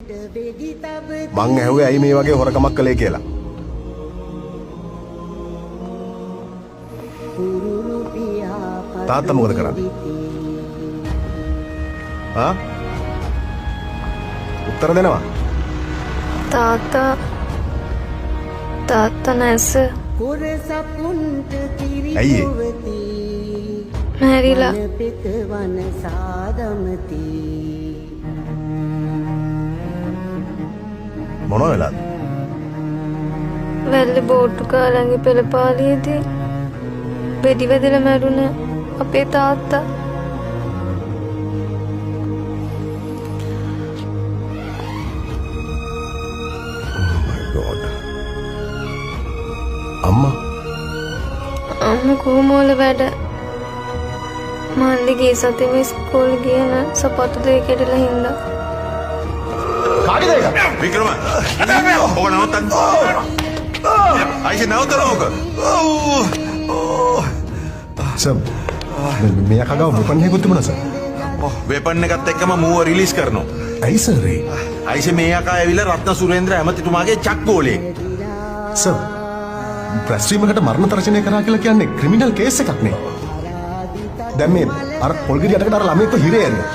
මං ඇහුවේ ඇයි මේ වගේ හොරකමක් කළේ කියලා. තාත්තා මොකද කරන්නේ? ආ? උත්තර දෙනවා. තාත්තා නැස. ඇයි ඒ? මැරිලා. මොනවා වෙලාද? වැල්ලේ බෝට්ටු කාලන්ගේ පෙළපාලියේදී වෙඩි වැදලා මැරුණ අපේ තාත්තා. අම්මා කොහොමවල වැඩ මල්ලි ගිය සතියේම ඉස්කෝලේ ගියන සපත්තු දෙක කැඩලා හින්දා. කාගේද ඒක? වික්‍රම ඔබ නවත්තන්න. අයිෂා නවත්තන්න ඕක. සම් මේ අකගාව වෙපන් එකක් තිබුණා සර්. වෙපන් එකත් එක්කම මූව රිලීස් කරනවා. ඇයි සර් ඒ? අයිෂා මේ අකා ඇවිල්ලා රත්න සුරේන්ද්‍ර ඇමතිතුමාගේ චක් ගෝලේ. සර් ප්‍රස්ට්‍රීමකට මරණ තර්ජනය කරා කියලා කියන්නේ ක්‍රිමිනල් කේස් එකක් නේ. දැන් මේ අර පොල්ගිරියටකට අර ළමයෙක්ව හිරේ යන්නේ.